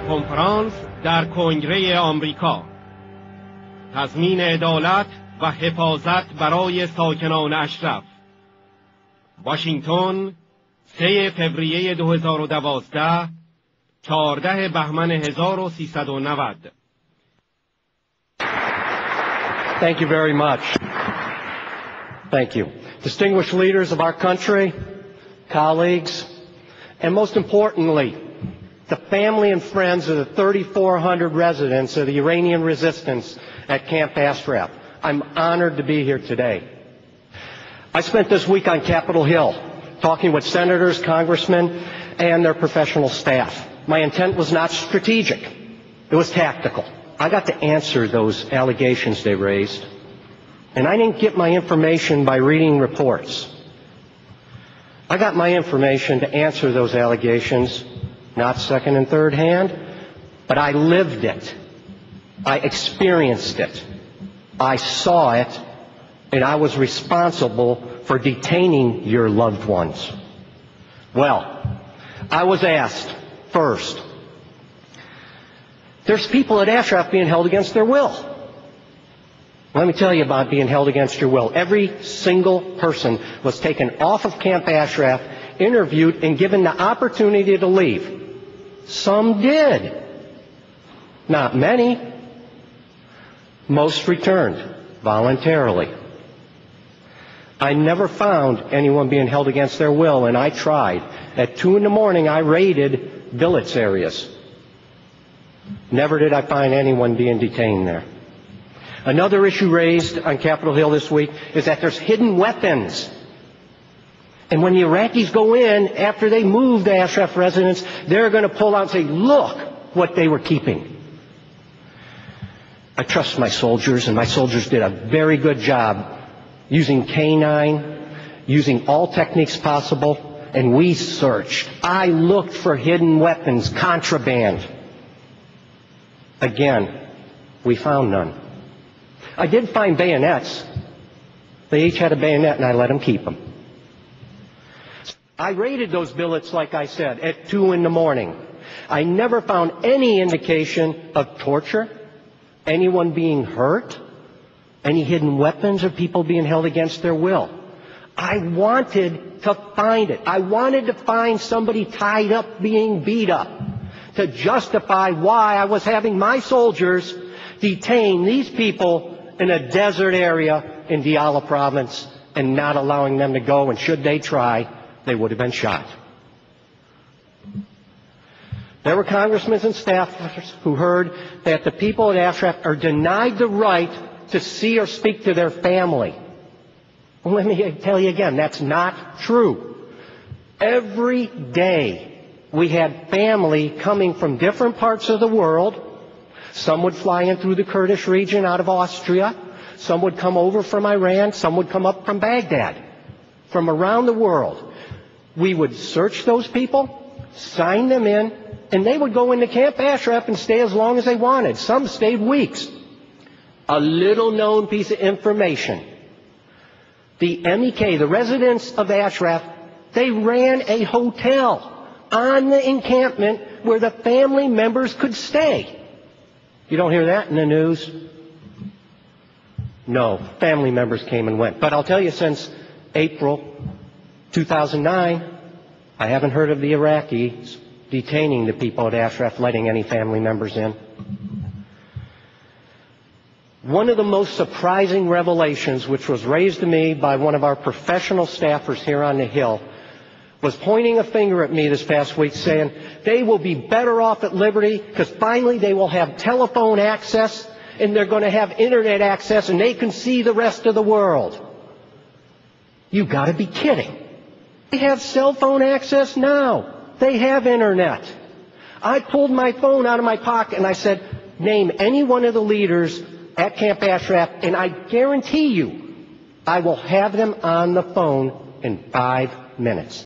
کنفرانس در کنگره آمریکا، تضمین عدالت و حفاظت برای ساکنان اشرف، واشنگتن، 3 فوریه 2012، 14 بهمن 1390. Thank you very much. Thank you. Distinguished leaders of our country, colleagues, and most importantly, the family and friends of the 3,400 residents of the Iranian resistance at Camp Ashraf. I'm honored to be here today. I spent this week on Capitol Hill talking with senators, congressmen, and their professional staff. My intent was not strategic. It was tactical. I got to answer those allegations they raised. And I didn't get my information by reading reports. I got my information to answer those allegations, not second and third hand, but I lived it. I experienced it. I saw it, and I was responsible for detaining your loved ones. Well, I was asked first, there's people at Ashraf being held against their will. Let me tell you about being held against your will. Every single person was taken off of Camp Ashraf, interviewed, and given the opportunity to leave. Some did. Not many. Most returned voluntarily. I never found anyone being held against their will, and I tried. At 2 in the morning, I raided billets areas. Never did I find anyone being detained there. Another issue raised on Capitol Hill this week is that there's hidden weapons. And when the Iraqis go in, after they move the Ashraf residents, they're going to pull out and say, look what they were keeping. I trust my soldiers, and my soldiers did a very good job using canine, using all techniques possible, and we searched. I looked for hidden weapons, contraband. Again, we found none. I did find bayonets. They each had a bayonet, and I let them keep them. I raided those billets, like I said, at 2 in the morning. I never found any indication of torture, anyone being hurt, any hidden weapons, or people being held against their will. I wanted to find it. I wanted to find somebody tied up, being beat up, to justify why I was having my soldiers detain these people in a desert area in Diyala province and not allowing them to go, and should they try, they would have been shot. There were congressmen and staffers who heard that the people at Ashraf are denied the right to see or speak to their family. Well, let me tell you again, that's not true. Every day we had family coming from different parts of the world. Some would fly in through the Kurdish region out of Austria. Some would come over from Iran. Some would come up from Baghdad, from around the world. We would search those people, sign them in, and they would go into Camp Ashraf and stay as long as they wanted. Some stayed weeks. A little known piece of information. The MEK, the residents of Ashraf, they ran a hotel on the encampment where the family members could stay. You don't hear that in the news? No, family members came and went. But I'll tell you, since April 2009, I haven't heard of the Iraqis detaining the people at Ashraf, letting any family members in. One of the most surprising revelations, which was raised to me by one of our professional staffers here on the Hill, was pointing a finger at me this past week saying they will be better off at liberty because finally they will have telephone access and they're going to have internet access and they can see the rest of the world. You got to be kidding. They have cell phone access now. They have internet. I pulled my phone out of my pocket and I said, name any one of the leaders at Camp Ashraf and I guarantee you I will have them on the phone in 5 minutes.